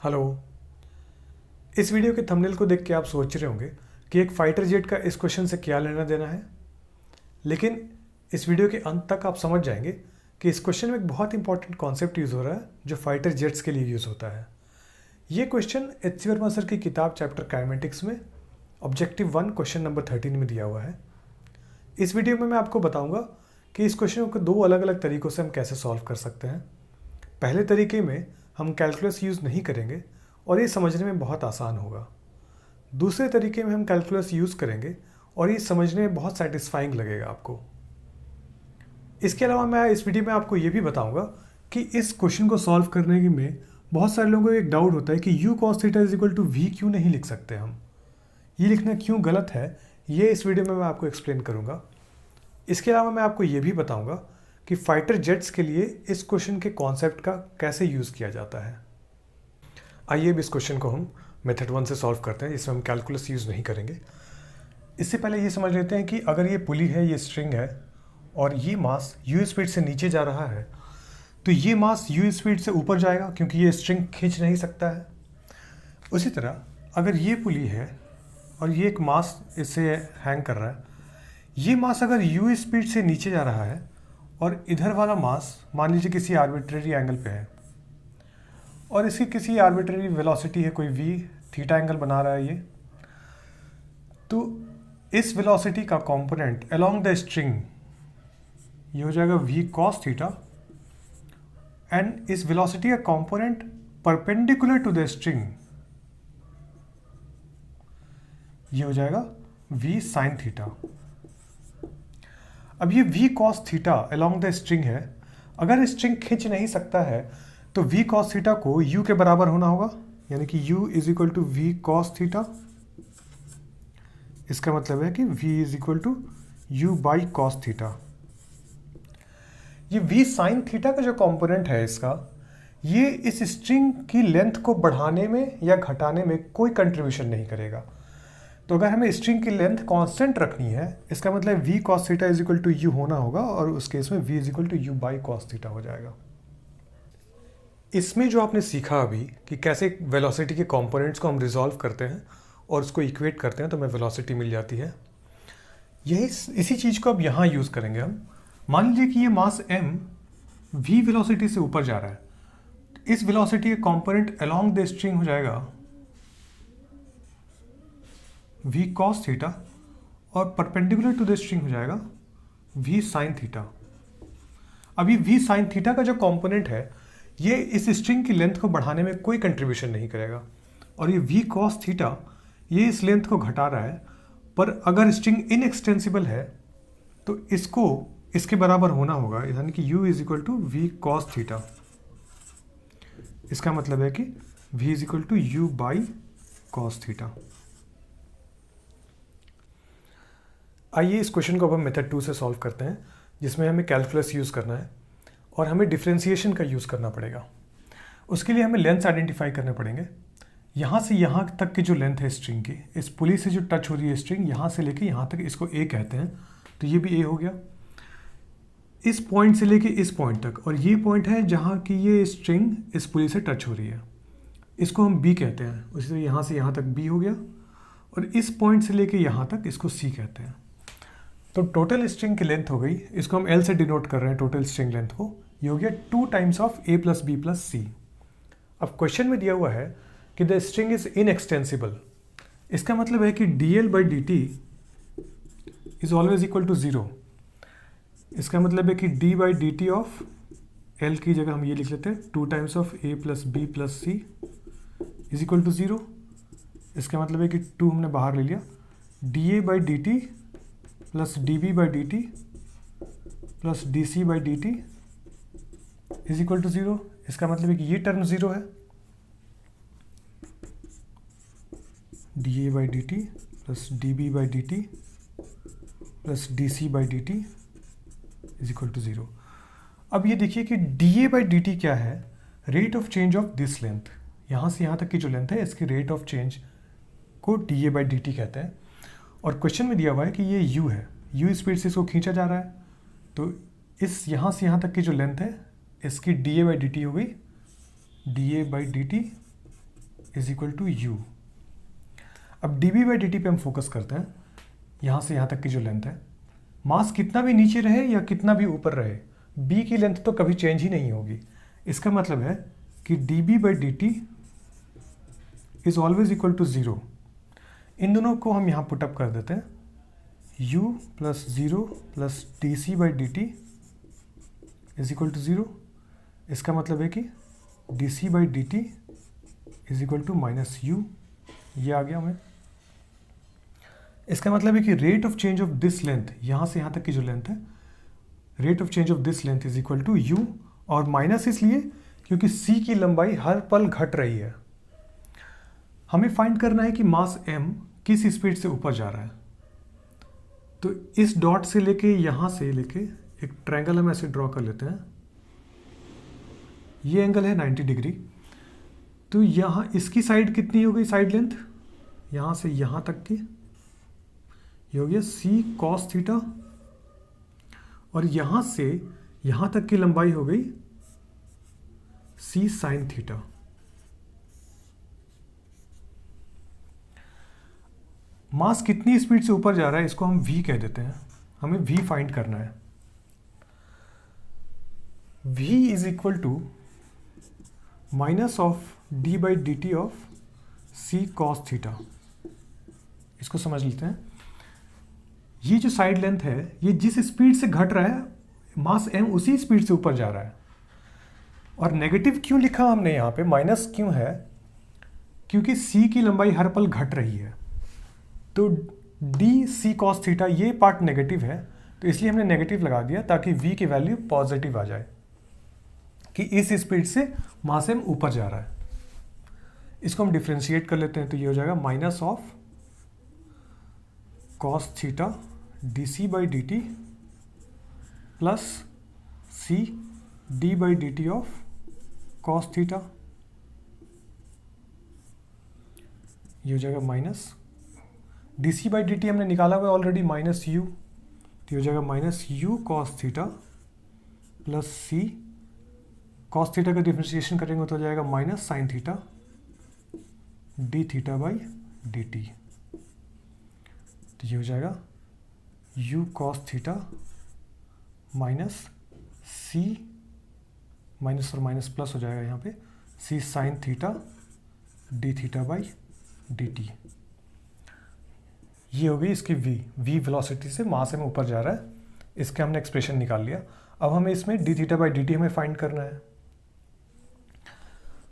Hello. इस video के thumbnail को देख के आप सोच रहे होंगे कि एक फाइटर जेट का इस क्वेश्चन से क्या लेना देना है, लेकिन इस वीडियो के अंत तक आप समझ जाएंगे कि इस क्वेश्चन में एक बहुत इंपॉर्टेंट कॉन्सेप्ट यूज़ हो रहा है जो फाइटर जेट्स के लिए यूज़ होता है। ये क्वेश्चन एच.सी. वर्मा सर की किताब चैप्टर काइनेमेटिक्स में ऑब्जेक्टिव 1 क्वेश्चन नंबर 13 में दिया हुआ है। इस वीडियो में मैं आपको बताऊंगा कि इस क्वेश्चन को दो अलग अलग तरीक़ों से हम कैसे सॉल्व कर सकते हैं। पहले तरीके में हम कैलकुलस यूज़ नहीं करेंगे और ये समझने में बहुत आसान होगा। दूसरे तरीके में हम कैलकुलस यूज़ करेंगे और ये समझने में बहुत सेटिस्फाइंग लगेगा आपको। इसके अलावा मैं इस वीडियो में आपको ये भी बताऊंगा कि इस क्वेश्चन को सॉल्व करने में बहुत सारे लोगों को एक डाउट होता है कि u cos theta is equal to v क्यों नहीं लिख सकते हम। ये लिखना क्यों गलत है, ये इस वीडियो में मैं आपको एक्सप्लेन करूँगा। इसके अलावा मैं आपको ये भी बताऊँगा कि फाइटर जेट्स के लिए इस क्वेश्चन के कॉन्सेप्ट का कैसे यूज़ किया जाता है। आइए अब इस क्वेश्चन को हम मेथड 1 से सॉल्व करते हैं, जिसमें हम कैलकुलस यूज़ नहीं करेंगे। इससे पहले ये समझ लेते हैं कि अगर ये पुली है, ये स्ट्रिंग है और ये मास u स्पीड से नीचे जा रहा है, तो ये मास u स्पीड से ऊपर जाएगा क्योंकि ये स्ट्रिंग खींच नहीं सकता है। उसी तरह अगर ये पुली है और ये एक मास इससे हैंग कर रहा है, ये मास अगर u स्पीड से नीचे जा रहा है और इधर वाला मास मान लीजिए किसी आर्बिट्रेरी एंगल पे है और इसकी किसी आर्बिट्रेरी वेलोसिटी है, कोई v थीटा एंगल बना रहा है ये, तो इस वेलोसिटी का कंपोनेंट अलोंग द स्ट्रिंग ये हो जाएगा v cos थीटा, एंड इस वेलोसिटी का component perpendicular to the string ये हो जाएगा v sin थीटा। अब ये v cos theta along the string है, अगर स्ट्रिंग खींच नहीं सकता है तो v cos थीटा को u के बराबर होना होगा, यानी कि u is equal to v cos theta. इसका मतलब है कि v is equal to u by cos theta. ये v sin थीटा का जो कंपोनेंट है इसका, ये इस स्ट्रिंग की लेंथ को बढ़ाने में या घटाने में कोई कंट्रीब्यूशन नहीं करेगा। तो अगर हमें स्ट्रिंग की लेंथ कांस्टेंट रखनी है, इसका मतलब v cos theta is equal to u होना होगा और उस केस में v is equal to u by cos theta हो जाएगा। इसमें जो आपने सीखा अभी कि कैसे वेलोसिटी के कंपोनेंट्स को हम रिजॉल्व करते हैं और उसको इक्वेट करते हैं तो हमें वेलोसिटी मिल जाती है, यही इसी चीज़ को अब यहाँ यूज़ करेंगे हम। मान लीजिए कि ये मास m v वेलोसिटी से ऊपर जा रहा है, इस वेलोसिटी का कंपोनेंट अलोंग द स्ट्रिंग हो जाएगा v cos थीटा और परपेंडिकुलर टू द स्ट्रिंग हो जाएगा v sin थीटा। अभी v sin थीटा का जो कंपोनेंट है ये इस स्ट्रिंग की लेंथ को बढ़ाने में कोई कंट्रीब्यूशन नहीं करेगा, और ये v cos थीटा ये इस लेंथ को घटा रहा है, पर अगर स्ट्रिंग इनएक्सटेंसिबल है तो इसको इसके बराबर होना होगा, यानी कि u is equal to v cos theta. इसका मतलब है कि v is equal to u by cos theta. आइए इस क्वेश्चन को अब हम मेथड 2 से सॉल्व करते हैं, जिसमें हमें कैलकुलस यूज़ करना है और हमें डिफरेंशिएशन का यूज़ करना पड़ेगा। उसके लिए हमें लेंथ आइडेंटिफाई करने पड़ेंगे। यहाँ से यहाँ तक की जो लेंथ है स्ट्रिंग की, इस पुली से जो टच हो रही है स्ट्रिंग, यहाँ से लेके यहाँ तक, इसको a कहते हैं, तो ये भी a हो गया। इस पॉइंट से लेके इस पॉइंट तक, और ये पॉइंट है जहाँ की ये स्ट्रिंग इस पुली से टच हो रही है, इसको हम b कहते हैं। उसी तरह यहाँ से यहाँ तक b हो गया, और इस पॉइंट से लेके यहाँ तक इसको c कहते हैं। तो टोटल स्ट्रिंग की लेंथ हो गई, इसको हम L से डिनोट कर रहे हैं टोटल स्ट्रिंग लेंथ को, ये हो गया 2 times of a plus b plus c। अब क्वेश्चन में दिया हुआ है कि द स्ट्रिंग इज इनएक्सटेंसिबल। इसका मतलब है कि dl by dt is always equal to 0। इसका मतलब है कि d by dt of L की जगह हम ये लिख लेते हैं 2 times of a plus b plus c is equal to 0। इसका मतलब है कि 2 हमने बाहर ले लिया, da by dt plus db by dt plus dc by dt is equal to 0। इसका मतलब है कि ये टर्म 0 है, da by dt plus db by dt plus dc by dt is equal to 0। अब ये देखिए कि da बाई dt क्या है, rate of change of this length, यहाँ से यहाँ तक की जो लेंथ है इसकी रेट ऑफ चेंज को da बाई dt कहते हैं। और क्वेश्चन में दिया हुआ है कि ये u है, u स्पीड से इसको खींचा जा रहा है, तो इस यहाँ से यहाँ तक की जो लेंथ है इसकी da बाई dt हो गई da by dt is equal to u. अब d b by d t पे हम फोकस करते हैं। यहाँ से यहाँ तक की जो लेंथ है, मास कितना भी नीचे रहे या कितना भी ऊपर रहे, बी की लेंथ तो कभी चेंज ही नहीं होगी। इसका मतलब है कि d b by d t is always equal to zero. इन दोनों को हम यहाँ पुटअप कर देते हैं, u plus zero plus d c by d t is equal to zero. इसका मतलब है कि d c by d t is equal to minus u. ये आ गया हमें। इसका मतलब है कि rate of change of this length, यहाँ से यहाँ तक की जो लेंथ है, rate of change of this length is equal to u. और माइनस इसलिए क्योंकि c की लंबाई हर पल घट रही है। हमें फाइंड करना है कि मास m किस स्पीड से ऊपर जा रहा है। तो इस डॉट से लेके यहाँ से लेके एक ट्रायंगल हम ऐसे ड्रॉ कर लेते हैं। ये एंगल है 90 डिग्री। तो यहाँ इसकी साइड कितनी हो गई, साइड लेंथ यहाँ से यहाँ तक की ये हो गया c cos थीटा, और यहाँ से यहाँ तक की लंबाई हो गई c sin थीटा। मास कितनी स्पीड से ऊपर जा रहा है इसको हम v कह देते हैं। हमें v फाइंड करना है। v is equal to minus of d by d t of c cos theta. इसको समझ लेते हैं। ये जो साइड लेंथ है, ये जिस स्पीड से घट रहा है, मास m उसी स्पीड से ऊपर जा रहा है। और नेगेटिव क्यों लिखा हमने यहाँ पे, माइनस क्यों है, क्योंकि c की लंबाई हर पल घट रही है। तो डी सी कॉस थीटा ये पार्ट नेगेटिव है, तो इसलिए हमने नेगेटिव लगा दिया ताकि v की वैल्यू पॉजिटिव आ जाए कि इस स्पीड से मास m ऊपर जा रहा है। इसको हम डिफ्रेंशिएट कर लेते हैं। तो ये हो जाएगा minus of cos theta d c by d t plus c d by d t of cos theta. ये हो जाएगा minus d c by d t हमने निकाला हुआ है ऑलरेडी, माइनस यू। तो ये हो जाएगा minus u cos theta plus c cos theta का डिफ्रेंशिएशन करेंगे तो हो जाएगा minus sine theta d theta by d t. तो ये हो जाएगा u cos theta minus c, minus और माइनस प्लस हो जाएगा यहाँ पे, c sine theta d theta by d t. ये हो गई इसकी v वेलोसिटी से मास में ऊपर जा रहा है। इसके हमने एक्सप्रेशन निकाल लिया। अब हमें इसमें D theta by d T हमें फाइंड करना है।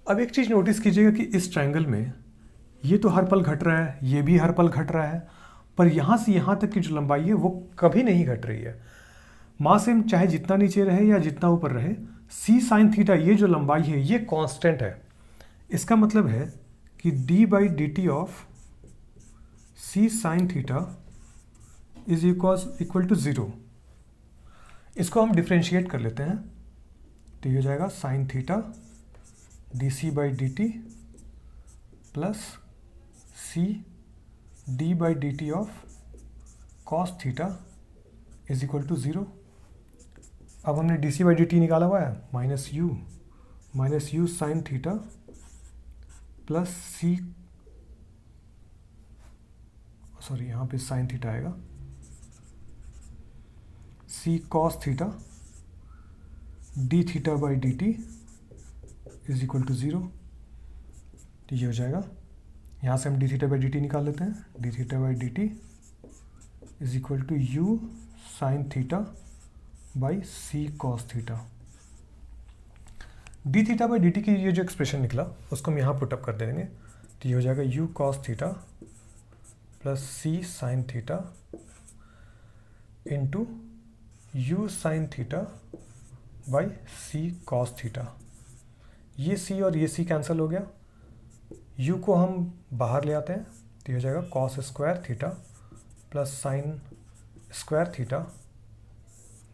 अब एक चीज़ नोटिस कीजिएगा कि इस ट्रायंगल में ये तो हर पल घट रहा है, ये भी हर पल घट रहा है, पर यहाँ से यहाँ तक की जो लंबाई है वो कभी नहीं घट रही है। मास m चाहे जितना नीचे रहे या जितना ऊपर रहे, c साइन थीटा ये जो लंबाई है ये कांस्टेंट है। इसका मतलब है कि d by d t of c sine theta is equal to zero. इसको हम डिफ्रेंशिएट कर लेते हैं। तो ये हो जाएगा sine theta d c by d t plus c d by d t of cos theta is equal to zero. अब हमने d c by d t निकाला हुआ है, minus u sine theta plus c, sorry यहाँ पे sine theta आएगा, c cos theta d theta by d t is equal to zero. तो ये हो जाएगा, यहाँ से हम d theta by d T निकाल लेते हैं। D theta by d t is equal to u sine theta by c cos theta. D theta by d t की ये जो एक्सप्रेशन निकला उसको हम यहाँ पुटअप कर देंगे। तो ये हो जाएगा u cos theta plus c sine theta into u sine theta by c cos theta. ये सी और ये सी कैंसिल हो गया। u को हम बाहर ले आते हैं। तो ये हो जाएगा cos square theta plus sine square theta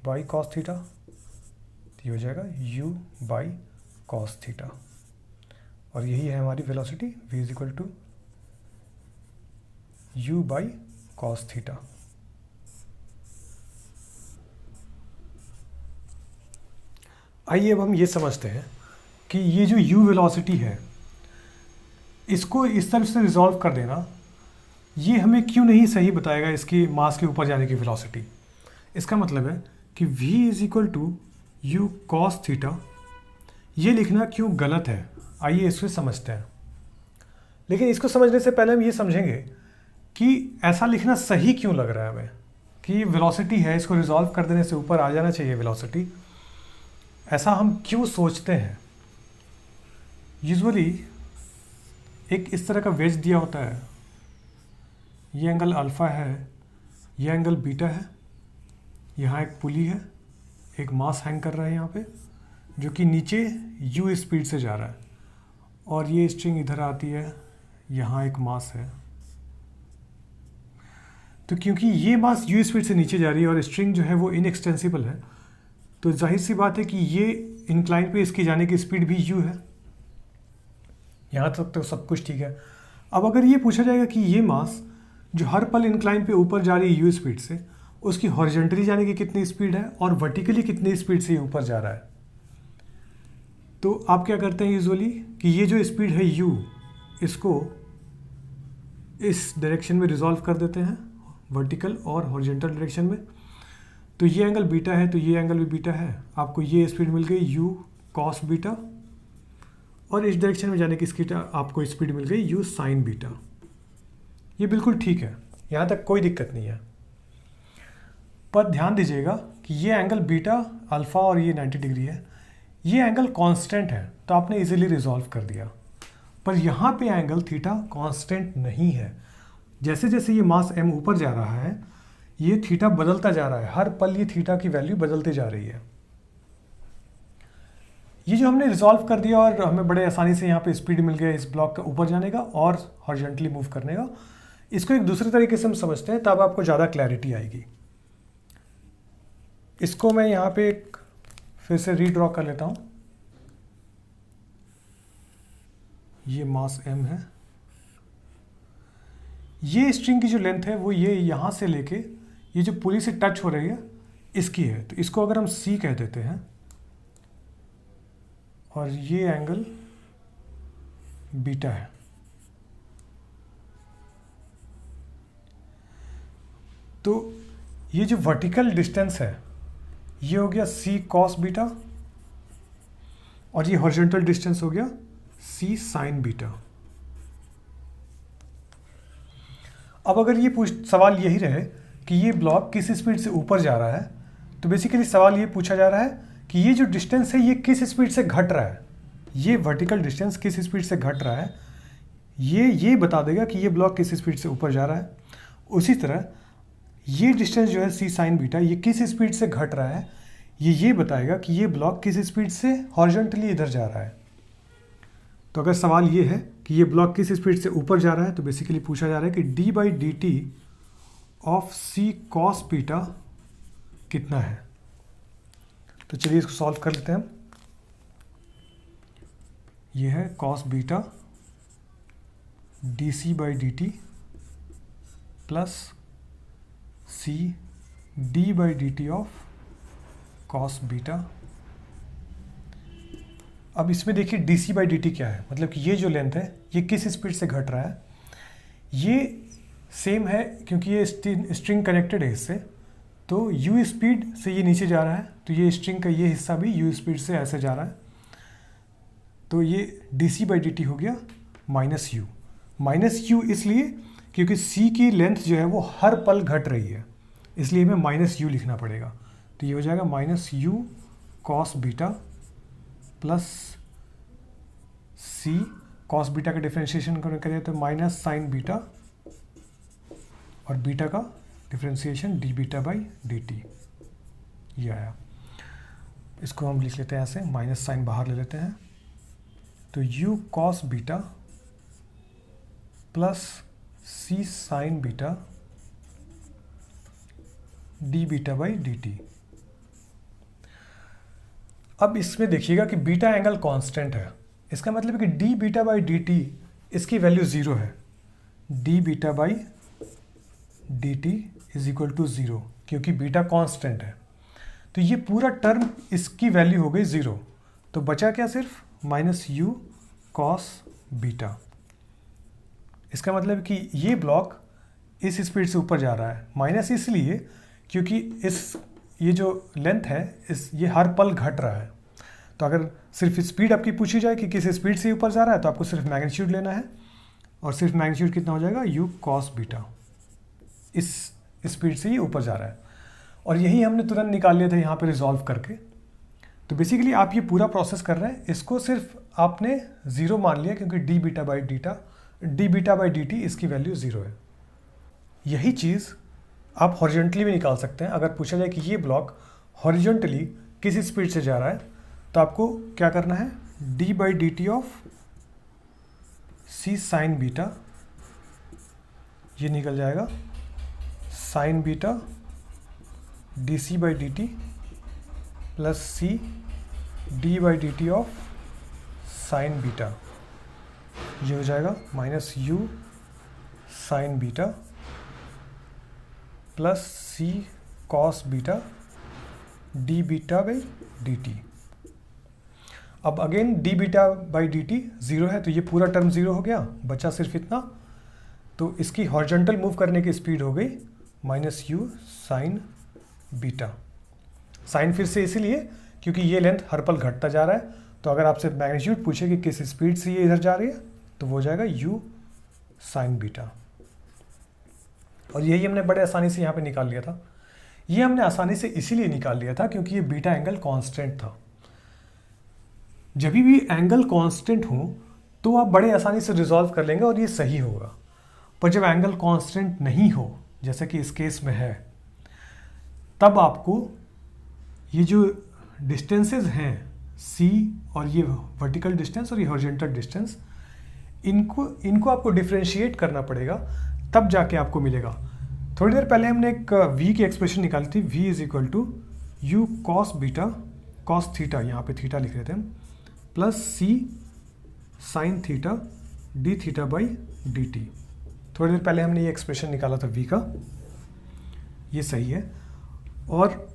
by cos theta. तो ये हो जाएगा u बाई कॉस थीटा। और यही है हमारी velocity v is equal to u by cos theta. आइए अब हम ये समझते हैं कि ये जो u वेलोसिटी है इसको इस तरह से रिजॉल्व कर देना, ये हमें क्यों नहीं सही बताएगा इसकी मास के ऊपर जाने की वेलोसिटी। इसका मतलब है कि v is equal to u cos theta, ये लिखना क्यों गलत है, आइए इसको समझते हैं। लेकिन इसको समझने से पहले हम ये समझेंगे कि ऐसा लिखना सही क्यों लग रहा है हमें, कि वेलोसिटी है, इसको रिजॉल्व कर देने से ऊपर आ जाना चाहिए वेलोसिटी, ऐसा हम क्यों सोचते हैं। यूजुअली एक इस तरह का वेज दिया होता है, ये एंगल अल्फ़ा है, ये एंगल बीटा है, यहाँ एक पुली है, एक मास हैंग कर रहा है यहाँ पे, जो कि नीचे u स्पीड से जा रहा है, और ये स्ट्रिंग इधर आती है, यहाँ एक मास है। तो क्योंकि ये मास u स्पीड से नीचे जा रही है और स्ट्रिंग जो है वो इनएक्सटेंसिबल है, तो जाहिर सी बात है कि ये इंक्लाइन पे इसकी जाने की स्पीड भी u है। यहाँ तक तो सब कुछ ठीक है। अब अगर ये पूछा जाएगा कि ये मास जो हर पल इंक्लाइन पे ऊपर जा रही है u स्पीड से, उसकी हॉरिजॉन्टली जाने की कितनी स्पीड है और वर्टिकली कितनी स्पीड से ये ऊपर जा रहा है, तो आप क्या करते हैं यूजुअली कि ये जो स्पीड है u, इसको इस डायरेक्शन में रिजॉल्व कर देते हैं, वर्टिकल और हॉरिजॉन्टल डायरेक्शन में। तो ये एंगल बीटा है, तो ये एंगल भी बीटा है, आपको ये स्पीड मिल गई u कॉस बीटा, और इस डायरेक्शन में जाने की स्पीड आपको स्पीड मिल गई u साइन बीटा। ये बिल्कुल ठीक है, यहाँ तक कोई दिक्कत नहीं है। पर ध्यान दीजिएगा कि ये एंगल बीटा अल्फ़ा और ये 90 डिग्री है, ये एंगल कांस्टेंट है, तो आपने इजीली रिजॉल्व कर दिया। पर यहाँ पे एंगल थीटा कांस्टेंट नहीं है। जैसे जैसे ये मास m ऊपर जा रहा है, ये थीटा बदलता जा रहा है, हर पल ये थीटा की वैल्यू बदलती जा रही है। ये जो हमने रिजॉल्व कर दिया और हमें बड़े आसानी से यहाँ पे स्पीड मिल गया इस ब्लॉक का ऊपर जाने का और हॉरिजॉन्टली मूव करने का, इसको एक दूसरे तरीके से हम समझते हैं, तब आपको ज़्यादा क्लैरिटी आएगी। इसको मैं यहाँ पे फिर से रीड्रॉ कर लेता हूँ। ये मास m है, ये स्ट्रिंग की जो लेंथ है वो ये यहाँ से लेके ये जो पुली से टच हो रही है इसकी है, तो इसको अगर हम c कह देते हैं, और ये एंगल बीटा है। तो ये जो वर्टिकल डिस्टेंस है ये हो गया c कॉस बीटा, और ये हॉरिजॉन्टल डिस्टेंस हो गया c साइन बीटा। अब अगर ये सवाल यही रहे कि ये ब्लॉक किस स्पीड से ऊपर जा रहा है, तो बेसिकली सवाल ये पूछा जा रहा है कि ये जो डिस्टेंस है ये किस स्पीड से घट रहा है, ये वर्टिकल डिस्टेंस किस स्पीड से घट रहा है, ये बता देगा कि ये ब्लॉक किस स्पीड से ऊपर जा रहा है। उसी तरह ये डिस्टेंस जो है c साइन बीटा, ये किस स्पीड से घट रहा है, ये बताएगा कि ये ब्लॉक किस स्पीड से हॉरिजॉन्टली इधर जा रहा है। तो अगर सवाल ये है कि ये ब्लॉक किस स्पीड से ऊपर जा रहा है, तो बेसिकली पूछा जा रहा है कि d by d t of c cos beta कितना है। तो चलिए इसको सॉल्व कर लेते हैं हम। ये है cos beta d c by d t plus c d by d t of cos beta. अब इसमें देखिए d c by d t क्या है, मतलब कि ये जो लेंथ है ये किस स्पीड से घट रहा है। ये सेम है क्योंकि ये स्ट्रिंग कनेक्टेड है इससे, तो u स्पीड से ये नीचे जा रहा है, तो ये स्ट्रिंग का ये हिस्सा भी u स्पीड से ऐसे जा रहा है। तो ये d c by d t हो गया माइनस यू इसलिए क्योंकि c की लेंथ जो है वो हर पल घट रही है, इसलिए हमें माइनस यू लिखना पड़ेगा। तो ये हो जाएगा minus u cos beta plus c cos beta का डिफ्रेंशिएशन करें तो माइनस साइन बीटा, और बीटा का differentiation d beta by d t, ये आया। इसको हम लिख लेते हैं ऐसे, माइनस साइन बाहर ले लेते हैं, तो u cos beta plus c sign beta d beta by d t. अब इसमें देखिएगा कि बीटा एंगल कांस्टेंट है, इसका मतलब है कि d beta by d t इसकी वैल्यू 0 है, d beta by d t is equal to 0, क्योंकि बीटा कांस्टेंट है। तो ये पूरा टर्म इसकी वैल्यू हो गई 0, तो बचा क्या सिर्फ माइनस यू कॉस बीटा। इसका मतलब कि ये ब्लॉक इस स्पीड से ऊपर जा रहा है, माइनस इसलिए क्योंकि ये जो लेंथ है ये हर पल घट रहा है। तो अगर सिर्फ स्पीड आपकी पूछी जाए कि किस स्पीड से ऊपर जा रहा है तो आपको सिर्फ मैग्नीट्यूड लेना है, और सिर्फ मैग्नीट्यूड कितना हो जाएगा, u cos बीटा, इस स्पीड से ये ऊपर जा रहा है। और यही हमने तुरंत निकाल लिया था यहाँ पे रिजॉल्व करके। तो बेसिकली आप ये पूरा प्रोसेस कर रहे हैं, इसको सिर्फ आपने ज़ीरो मान लिया क्योंकि D beta by d t इसकी वैल्यू ज़ीरो है। यही चीज़ आप हॉरिजॉन्टली भी निकाल सकते हैं। अगर पूछा जाए कि ये ब्लॉक हॉरिजॉन्टली किस स्पीड से जा रहा है तो आपको क्या करना है, d by d t of c sine beta, ये निकल जाएगा sine beta d c by d t plus c d by d t of sine beta, ये हो जाएगा minus u sine beta plus c cos beta d beta by d t. अब again d beta by d t zero है तो ये पूरा term zero हो गया, बचा सिर्फ इतना। तो इसकी हॉरिजॉन्टल मूव करने की स्पीड हो गई minus u sine beta. Sine फिर से इसीलिए क्योंकि ये लेंथ हर पल घटता जा रहा है। तो अगर आपसे मैग्नीट्यूड पूछे कि किस स्पीड से ये इधर जा रही है तो वो हो जाएगा यू साइन बीटा। और यही हमने बड़े आसानी से यहाँ पे निकाल लिया था। ये हमने आसानी से इसीलिए निकाल लिया था क्योंकि ये बीटा एंगल कांस्टेंट था। जब भी एंगल कांस्टेंट हो तो आप बड़े आसानी से रिजॉल्व कर लेंगे और ये सही होगा। पर जब एंगल कांस्टेंट नहीं हो, जैसे कि इस केस में है, तब आपको ये जो डिस्टेंसेस हैं c और ये वर्टिकल डिस्टेंस और ये हॉरिजॉन्टल डिस्टेंस, इनको आपको डिफरेंशिएट करना पड़ेगा, तब जाके आपको मिलेगा। थोड़ी देर पहले हमने एक v की एक्सप्रेशन निकाली थी, v is equal to u cos beta cos theta, यहाँ पे थीटा लिख रहे थे हम, plus c sine theta d theta by d t. थोड़ी देर पहले हमने ये एक्सप्रेशन निकाला था v का, ये सही है। और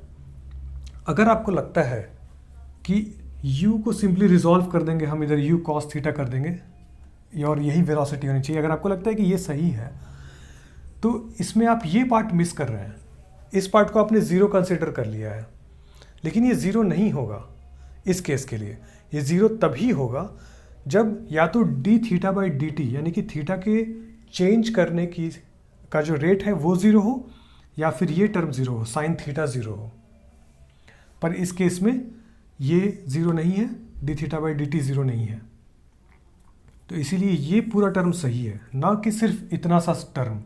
अगर आपको लगता है कि u को सिंपली रिजॉल्व कर देंगे हम, इधर u cos थीटा कर देंगे और यही वेलोसिटी होनी चाहिए, अगर आपको लगता है कि ये सही है तो इसमें आप ये पार्ट मिस कर रहे हैं। इस पार्ट को आपने ज़ीरो कंसिडर कर लिया है, लेकिन ये ज़ीरो नहीं होगा इस केस के लिए। ये ज़ीरो तभी होगा जब या तो D theta by d T, यानी कि थीटा के चेंज करने की का जो रेट है वो ज़ीरो हो, या फिर ये टर्म ज़ीरो हो, साइन थीटा ज़ीरो हो। पर इस केस में ये ज़ीरो नहीं है, D theta by d t zero नहीं है, तो इसीलिए ये पूरा टर्म सही है, ना कि सिर्फ इतना सा टर्म।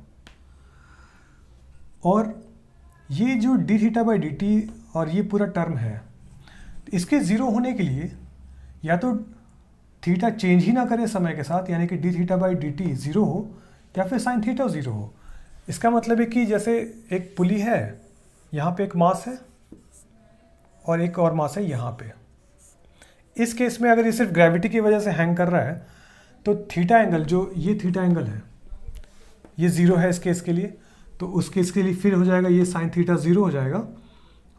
और ये जो D theta by d T और ये पूरा टर्म है, इसके ज़ीरो होने के लिए या तो थीटा चेंज ही ना करे समय के साथ, यानी कि D theta by d t zero हो, या फिर साइन थीटा ज़ीरो हो। इसका मतलब है कि जैसे एक पुली है, यहाँ पे एक मास है और एक और मास है यहाँ पे। इस केस में अगर ये सिर्फ ग्रेविटी की वजह से हैंग कर रहा है तो थीटा एंगल, जो ये थीटा एंगल है, ये ज़ीरो है इस केस के लिए, तो उस केस के लिए फिर हो जाएगा ये साइन थीटा ज़ीरो हो जाएगा।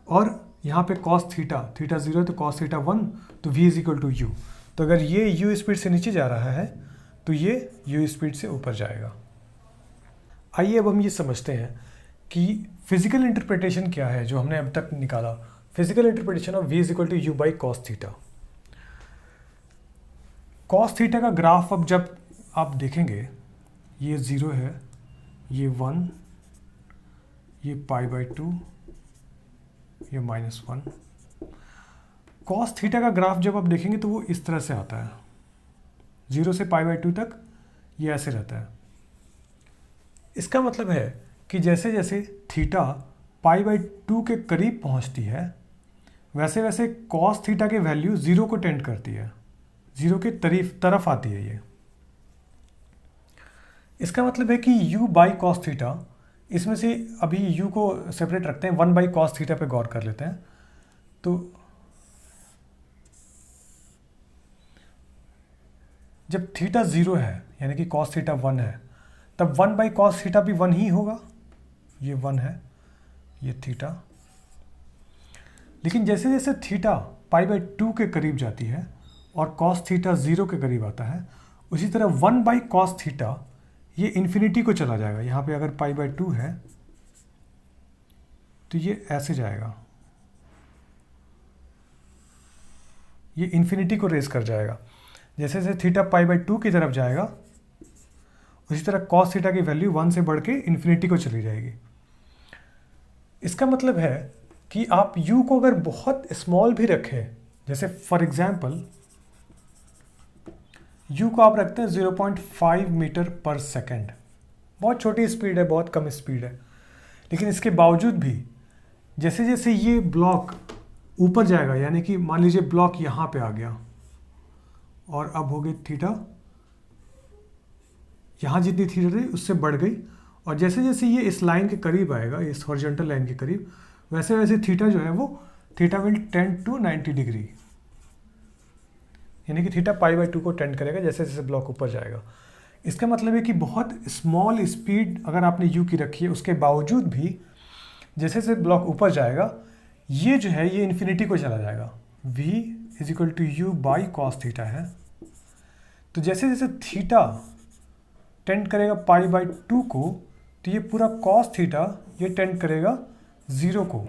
और यहाँ पे कॉस थीटा, थीटा ज़ीरो है तो कॉस थीटा वन, तो v is equal to u. तो अगर ये u स्पीड से नीचे जा रहा है तो ये u स्पीड से ऊपर जाएगा। आइए अब हम ये समझते हैं कि फिजिकल इंटरप्रिटेशन क्या है जो हमने अब तक निकाला। Physical interpretation of v is equal to u by cos theta. Cos theta का ग्राफ अब जब आप देखेंगे, ये ज़ीरो है, ये वन, ये पाई बाई टू, ये माइनस वन। कॉस थीटा का ग्राफ जब आप देखेंगे तो वो इस तरह से आता है, ज़ीरो से पाई बाई टू तक ये ऐसे रहता है। इसका मतलब है कि जैसे जैसे थीटा पाई बाई टू के करीब पहुंचती है, वैसे वैसे कॉस थीटा की वैल्यू ज़ीरो को टेंड करती है, ज़ीरो के तरफ आती है ये। इसका मतलब है कि u बाई कॉस थीटा, इसमें से अभी u को सेपरेट रखते हैं, वन बाई कॉस थीटा पे गौर कर लेते हैं। तो जब थीटा ज़ीरो है यानी कि कॉस थीटा वन है, तब वन बाई कॉस थीटा भी वन ही होगा, ये वन है, ये थीटा। लेकिन जैसे जैसे थीटा पाई बाई टू के करीब जाती है और कॉस थीटा ज़ीरो के करीब आता है, उसी तरह वन बाई कॉस थीटा ये इन्फिनिटी को चला जाएगा। यहाँ पे अगर पाई बाय 2 है तो ये ऐसे जाएगा, ये इन्फिनिटी को रेस कर जाएगा। जैसे जैसे थीटा पाई बाय 2 की तरफ जाएगा उसी तरह कॉस थीटा की वैल्यू 1 से बढ़ के इन्फिनिटी को चली जाएगी। इसका मतलब है कि आप u को अगर बहुत स्मॉल भी रखें, जैसे फॉर एग्जांपल u को आप रखते हैं 0.5 मीटर पर सेकेंड, बहुत छोटी स्पीड है, बहुत कम स्पीड है, लेकिन इसके बावजूद भी जैसे जैसे ये ब्लॉक ऊपर जाएगा, यानी कि मान लीजिए ब्लॉक यहाँ पे आ गया और अब हो गई थीटा, यहाँ जितनी थीटा थी उससे बढ़ गई, और जैसे जैसे ये इस लाइन के करीब आएगा, इस हॉरिजॉन्टल लाइन के करीब, वैसे वैसे थीटा जो है वो theta will tend to 90 degree, यानी कि थीटा पाई बाय 2 को टेंड करेगा जैसे जैसे ब्लॉक ऊपर जाएगा। इसका मतलब है कि बहुत स्मॉल स्पीड अगर आपने u की रखी है, उसके बावजूद भी जैसे जैसे ब्लॉक ऊपर जाएगा ये जो है ये इन्फिनिटी को चला जाएगा। v is equal to u by cos theta है। तो जैसे जैसे थीटा टेंड करेगा पाई बाय 2 को, तो ये पूरा कॉस थीटा ये टेंड करेगा 0 को।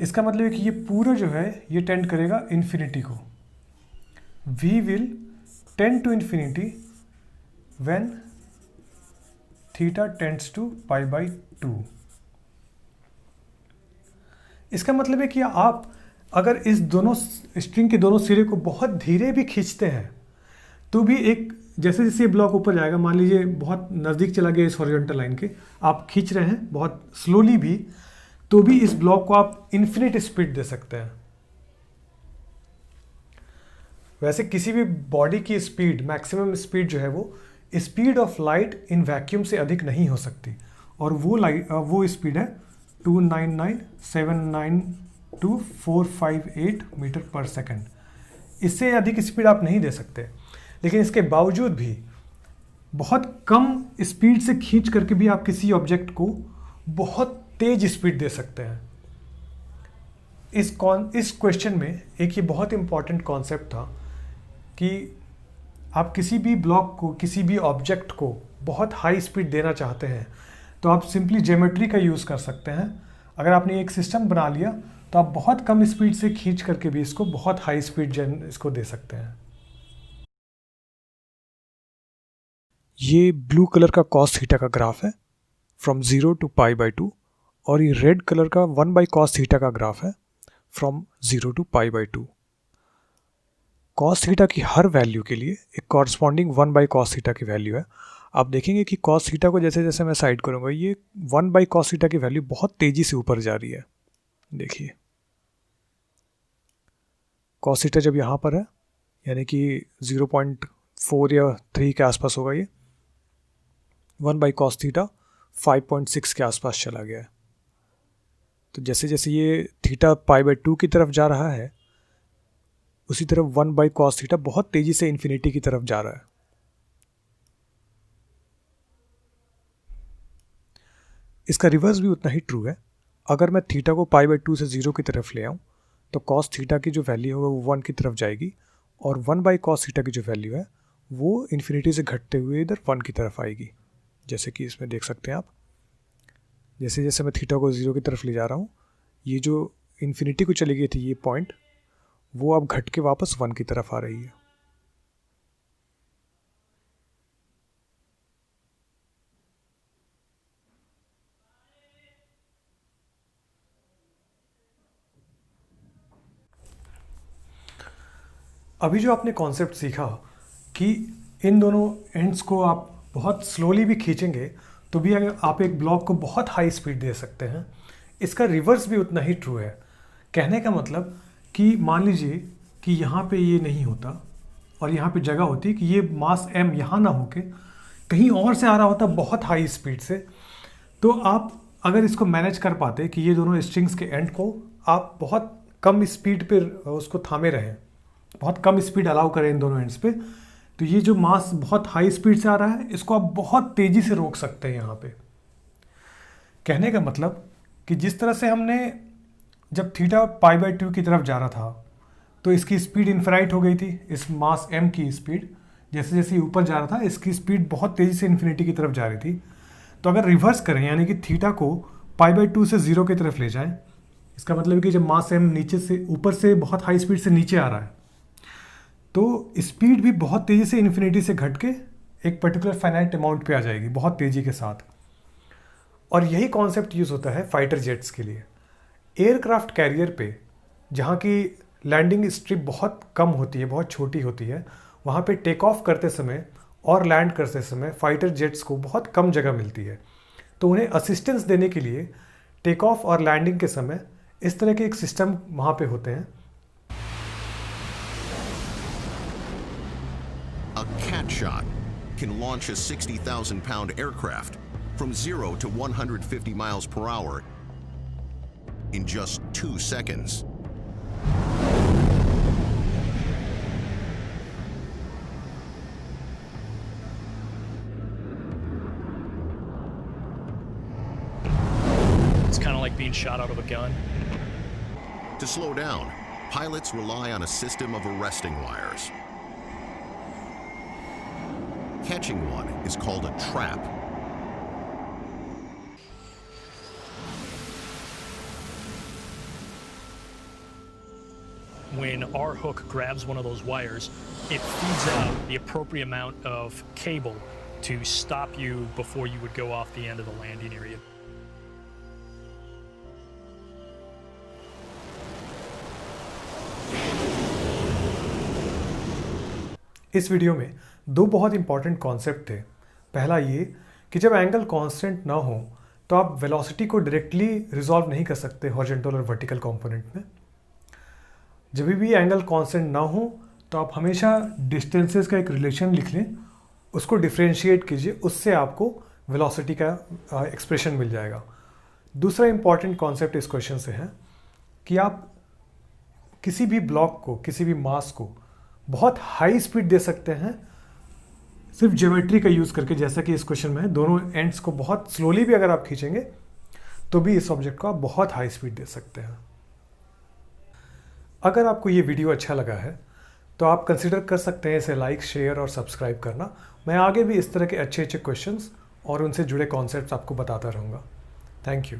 इसका मतलब है कि ये पूरा जो है ये टेंड करेगा इन्फिनिटी को। v will tend to infinity when theta tends to pi by 2। इसका मतलब है कि आप अगर इस दोनों स्ट्रिंग के दोनों सिरे को बहुत धीरे भी खींचते हैं तो भी एक जैसे जैसे ये ब्लॉक ऊपर जाएगा, मान लीजिए बहुत नज़दीक चला गया इस हॉरिजॉन्टल लाइन के, आप खींच रहे हैं बहुत स्लोली भी, तो भी इस ब्लॉक को आप इन्फिनिट स्पीड दे सकते हैं। वैसे किसी भी बॉडी की स्पीड, मैक्सिमम स्पीड जो है वो speed of light in vacuum से अधिक नहीं हो सकती, और वो स्पीड है 299,792,458 मीटर पर सेकेंड। इससे अधिक स्पीड आप नहीं दे सकते, लेकिन इसके बावजूद भी बहुत कम स्पीड से खींच करके भी आप किसी ऑब्जेक्ट को बहुत तेज स्पीड दे सकते हैं। इस क्वेश्चन में एक ये बहुत इंपॉर्टेंट कॉन्सेप्ट था कि आप किसी भी ब्लॉक को, किसी भी ऑब्जेक्ट को बहुत हाई स्पीड देना चाहते हैं तो आप सिंपली ज्योमेट्री का यूज़ कर सकते हैं। अगर आपने एक सिस्टम बना लिया तो आप बहुत कम स्पीड से खींच करके भी इसको बहुत हाई स्पीड इसको दे सकते हैं। ये ब्लू कलर का कॉस थीटा का ग्राफ है फ्रॉम 0 टू पाई बाय 2, और ये रेड कलर का 1 बाई कॉस थीटा का ग्राफ है from 0 to pi by 2। Cos theta की हर वैल्यू के लिए एक कॉरस्पॉन्डिंग 1 बाई कॉस थीटा की वैल्यू है। आप देखेंगे कि कॉस थीटा को जैसे जैसे मैं साइड करूँगा ये 1 बाई कॉस थीटा की वैल्यू बहुत तेज़ी से ऊपर जा रही है। देखिए कॉस थीटा जब यहाँ पर है यानी कि 0.4 या 3 के आसपास होगा, ये 1 बाई कॉस थीटा 5.6 के आसपास चला गया है। तो जैसे जैसे ये थीटा पाई बाय 2 की तरफ जा रहा है उसी तरफ 1 बाई कॉस थीटा बहुत तेज़ी से इन्फिनिटी की तरफ जा रहा है। इसका रिवर्स भी उतना ही ट्रू है। अगर मैं थीटा को पाई बाय 2 से 0 की तरफ ले आऊँ तो कॉस थीटा की जो वैल्यू होगा वो 1 की तरफ जाएगी, और 1 बाई कॉस थीटा की जो वैल्यू है वो इन्फिनिटी से घटते हुए इधर 1 की तरफ आएगी। जैसे कि इसमें देख सकते हैं आप, जैसे जैसे मैं थीटा को 0 की तरफ ले जा रहा हूँ ये जो इन्फिनिटी को चली गई थी ये पॉइंट, वो अब घट के वापस 1 की तरफ आ रही है। अभी जो आपने कॉन्सेप्ट सीखा कि इन दोनों एंड्स को आप बहुत स्लोली भी खींचेंगे तो भी अगर आप एक ब्लॉक को बहुत हाई स्पीड दे सकते हैं, इसका रिवर्स भी उतना ही ट्रू है। कहने का मतलब कि मान लीजिए कि यहाँ पे ये नहीं होता और यहाँ पे जगह होती कि ये मास m यहाँ ना होके कहीं और से आ रहा होता बहुत हाई स्पीड से, तो आप अगर इसको मैनेज कर पाते कि ये दोनों स्ट्रिंग्स के एंड को आप बहुत कम स्पीड पर उसको थामे रहें, बहुत कम स्पीड अलाउ करें इन दोनों एंड्स पे, तो ये जो मास बहुत हाई स्पीड से आ रहा है इसको आप बहुत तेज़ी से रोक सकते हैं यहाँ पे। कहने का मतलब कि जिस तरह से हमने जब थीटा पाई बाय 2 की तरफ जा रहा था तो इसकी स्पीड इनफाइनाइट हो गई थी, इस मास m की स्पीड, जैसे जैसे ये ऊपर जा रहा था इसकी स्पीड बहुत तेज़ी से इन्फिनिटी की तरफ जा रही थी। तो अगर रिवर्स करें यानी कि थीटा को π/2 से 0 की तरफ ले जाएं, इसका मतलब है कि जब मास m नीचे से ऊपर से बहुत हाई स्पीड से नीचे आ रहा है तो स्पीड भी बहुत तेज़ी से इन्फिनिटी से घट के एक पर्टिकुलर फाइनाइट अमाउंट पे आ जाएगी बहुत तेज़ी के साथ। और यही कॉन्सेप्ट यूज़ होता है फाइटर जेट्स के लिए। एयरक्राफ्ट कैरियर पे जहाँ की लैंडिंग स्ट्रिप बहुत कम होती है, बहुत छोटी होती है, वहाँ पे टेक ऑफ करते समय और लैंड करते समय फाइटर जेट्स को बहुत कम जगह मिलती है। तो उन्हें असिस्टेंस देने के लिए टेक ऑफ और लैंडिंग के समय इस तरह के एक सिस्टम वहाँ पे होते हैं। A cat shot can launch a 60,000-pound aircraft from 0 to 150 miles per hour in just 2 seconds. It's kind of like being shot out of a gun. To slow down, pilots rely on a system of arresting wires. Catching one is called a trap. When our hook grabs one of those wires, it feeds out the appropriate amount of cable to stop you before you would go off the end of the landing area. इस video में दो बहुत important concept थे। पहला ये कि जब angle constant ना हो तो आप वेलोसिटी को डायरेक्टली रिजॉल्व नहीं कर सकते हॉरिजॉन्टल और वर्टिकल कंपोनेंट में। जब भी एंगल कांस्टेंट ना हो तो आप हमेशा डिस्टेंसेस का एक रिलेशन लिख लें, उसको डिफ्रेंशिएट कीजिए, उससे आपको वेलोसिटी का एक्सप्रेशन मिल जाएगा। दूसरा इंपॉर्टेंट कॉन्सेप्ट इस क्वेश्चन से है कि आप किसी भी ब्लॉक को, किसी भी मास को बहुत हाई स्पीड दे सकते हैं सिर्फ ज्योमेट्री का यूज़ करके, जैसा कि इस क्वेश्चन में है। दोनों एंड्स को बहुत स्लोली भी अगर आप खींचेंगे तो भी इस ऑब्जेक्ट को आप बहुत हाई स्पीड दे सकते हैं। अगर आपको ये वीडियो अच्छा लगा है तो आप कंसिडर कर सकते हैं इसे लाइक, शेयर और सब्सक्राइब करना। मैं आगे भी इस तरह के अच्छे अच्छे क्वेश्चंस और उनसे जुड़े कॉन्सेप्ट्स आपको बताता रहूँगा। Thank you.